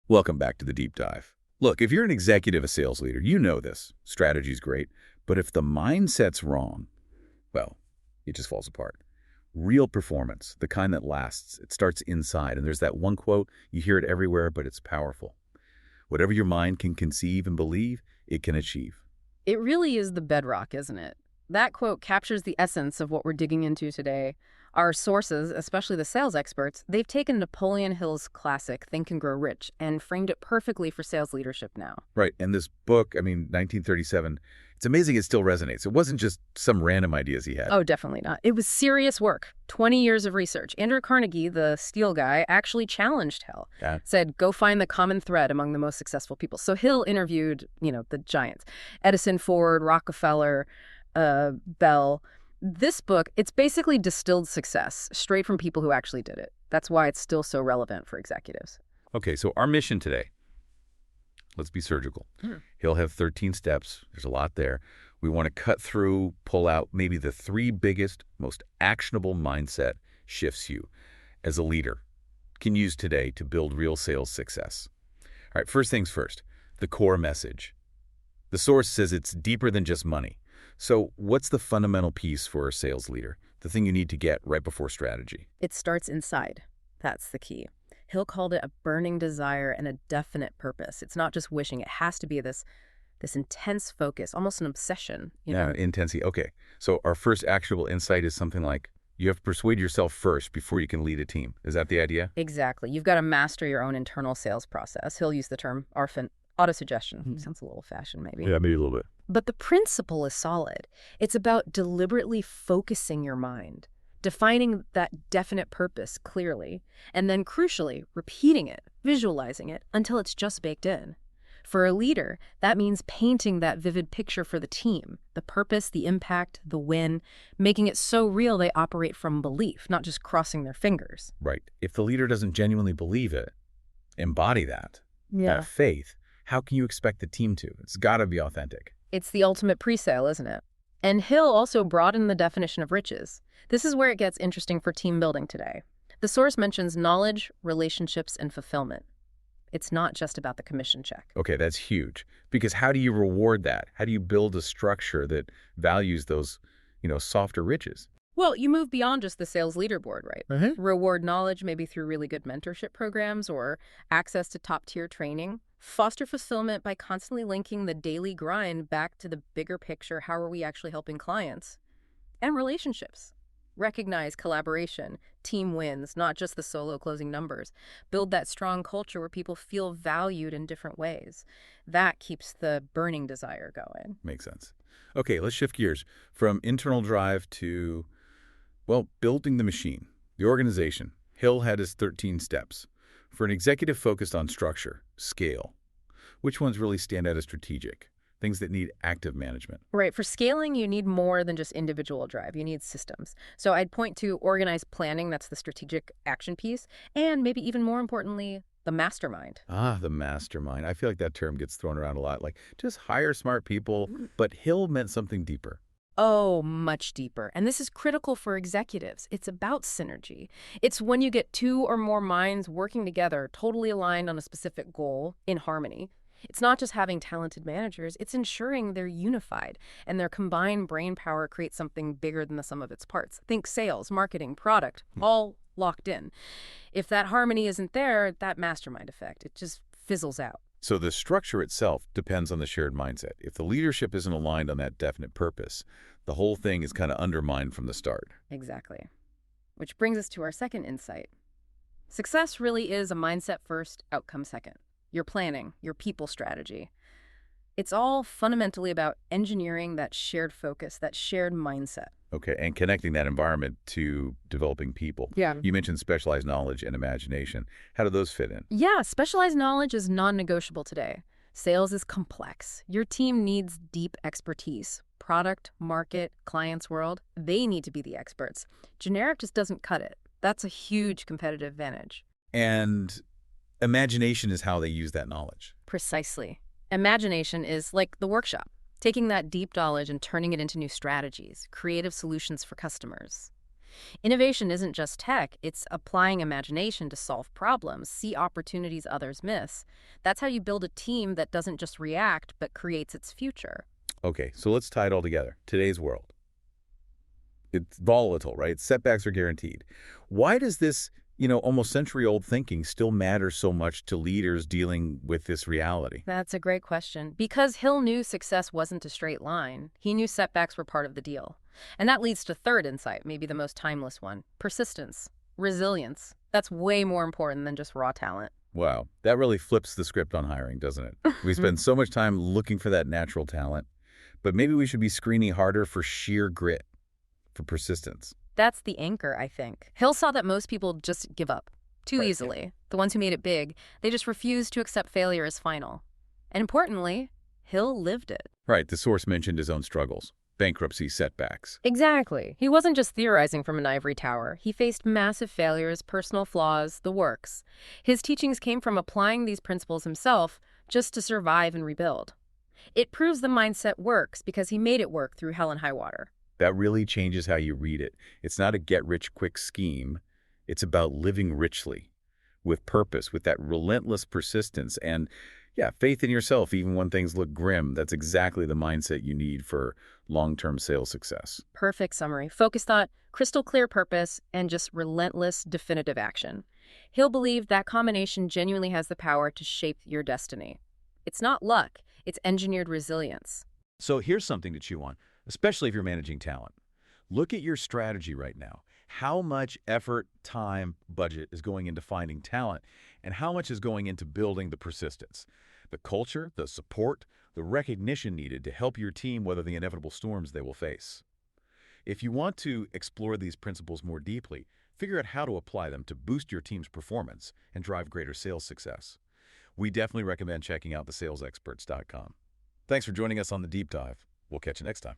Welcome back to the deep dive. Look, if you're an executive, a sales leader, you know this. Strategy's great, but if the mindset's wrong, well, it just falls apart. Real performance, the kind that lasts, it starts inside. And there's that one quote, you hear it everywhere, but it's powerful. Whatever your mind can conceive and believe, it can achieve. It really is the bedrock, isn't it? That quote captures the essence of what we're digging into today. Our sources, especially the sales experts, they've taken Napoleon Hill's classic Think and Grow Rich and framed it perfectly for sales leadership now. Right, and this book, 1937, it's amazing it still resonates. It wasn't just some random ideas he had. Oh, definitely not. It was serious work, 20 years of research. Andrew Carnegie, the steel guy, actually challenged Hill. Yeah. Said, go find the common thread among the most successful people. So Hill interviewed, the giants. Edison, Ford, Rockefeller, Bell. This book, it's basically distilled success straight from people who actually did it. That's why it's still so relevant for executives. Okay, so our mission today, let's be surgical. He'll have 13 steps. There's a lot there. We want to cut through, pull out maybe the 3 biggest, most actionable mindset shifts you as a leader can use today to build real sales success. All right, first things first, the core message. The source says it's deeper than just money. So what's the fundamental piece for a sales leader? The thing you need to get right before strategy? It starts inside. That's the key. Hill called it a burning desire and a definite purpose. It's not just wishing. It has to be this intense focus, almost an obsession. Yeah, intensity. Okay. So our first actionable insight is something like, you have to persuade yourself first before you can lead a team. Is that the idea? Exactly. You've got to master your own internal sales process. Hill used the term autosuggestion. Sounds a little fashioned, maybe. Yeah, maybe a little bit. But the principle is solid. It's about deliberately focusing your mind, defining that definite purpose clearly, and then crucially, repeating it, visualizing it until it's just baked in. For a leader, that means painting that vivid picture for the team, the purpose, the impact, the win, making it so real they operate from belief, not just crossing their fingers. Right. If the leader doesn't genuinely believe it, embody that faith, how can you expect the team to? It's got to be authentic. It's the ultimate pre-sale, isn't it? And Hill also broadened the definition of riches. This is where it gets interesting for team building today. The source mentions knowledge, relationships, and fulfillment. It's not just about the commission check. Okay, that's huge. Because how do you reward that? How do you build a structure that values those, softer riches? Well, you move beyond just the sales leaderboard, right? Mm-hmm. Reward knowledge maybe through really good mentorship programs or access to top-tier training. Foster fulfillment by constantly linking the daily grind back to the bigger picture. How are we actually helping clients? And relationships. Recognize collaboration, team wins, not just the solo closing numbers. Build that strong culture where people feel valued in different ways. That keeps the burning desire going. Makes sense. Okay, let's shift gears from internal drive to, building the machine, the organization. Hill had his 13 steps. For an executive focused on structure, scale, which ones really stand out as strategic? Things that need active management. Right. For scaling, you need more than just individual drive. You need systems. So I'd point to organized planning. That's the strategic action piece. And maybe even more importantly, the mastermind. The mastermind. I feel like that term gets thrown around a lot. Like, just hire smart people. But Hill meant something deeper. Oh, much deeper. And this is critical for executives. It's about synergy. It's when you get 2 or more minds working together, totally aligned on a specific goal, in harmony. It's not just having talented managers, it's ensuring they're unified and their combined brain power creates something bigger than the sum of its parts. Think sales, marketing, product, all locked in. If that harmony isn't there, that mastermind effect, it just fizzles out. So the structure itself depends on the shared mindset. If the leadership isn't aligned on that definite purpose, the whole thing is kind of undermined from the start. Exactly. Which brings us to our second insight. Success really is a mindset first, outcome second. Your planning, your people strategy. It's all fundamentally about engineering that shared focus, that shared mindset. Okay, and connecting that environment to developing people. Yeah. You mentioned specialized knowledge and imagination. How do those fit in? Yeah, specialized knowledge is non-negotiable today. Sales is complex. Your team needs deep expertise. Product, market, client's world, they need to be the experts. Generic just doesn't cut it. That's a huge competitive advantage. And imagination is how they use that knowledge. Precisely. Imagination is like the workshop, taking that deep knowledge and turning it into new strategies, creative solutions for customers. Innovation isn't just tech, it's applying imagination to solve problems, see opportunities others miss. That's how you build a team that doesn't just react, but creates its future. Okay, so let's tie it all together. Today's world. It's volatile, right? Setbacks are guaranteed. Why does this, almost century-old thinking still matter so much to leaders dealing with this reality? That's a great question. Because Hill knew success wasn't a straight line, he knew setbacks were part of the deal. And that leads to third insight, maybe the most timeless one: persistence, resilience. That's way more important than just raw talent. Wow, that really flips the script on hiring, doesn't it? We spend so much time looking for that natural talent, but maybe we should be screening harder for sheer grit, for persistence. That's the anchor, I think. Hill saw that most people just give up too Right, easily. yeah. The ones who made it big, they just refused to accept failure as final. And importantly, Hill lived it. Right, the source mentioned his own struggles, bankruptcy, setbacks. Exactly. He wasn't just theorizing from an ivory tower. He faced massive failures, personal flaws, the works. His teachings came from applying these principles himself just to survive and rebuild. It proves the mindset works because he made it work through hell and high water. That really changes how you read it. It's not a get-rich-quick scheme. It's about living richly, with purpose, with that relentless persistence, and, yeah, faith in yourself even when things look grim. That's exactly the mindset you need for long-term sales success. Perfect summary. Focus thought, crystal clear purpose, and just relentless, definitive action. Hill believed that combination genuinely has the power to shape your destiny. It's not luck, it's engineered resilience. So here's something to chew on, especially if you're managing talent. Look at your strategy right now. How much effort, time, budget is going into finding talent, and how much is going into building the persistence, the culture, the support, the recognition needed to help your team weather the inevitable storms they will face. If you want to explore these principles more deeply, figure out how to apply them to boost your team's performance and drive greater sales success. We definitely recommend checking out thesalesexperts.com. Thanks for joining us on the Deep Dive. We'll catch you next time.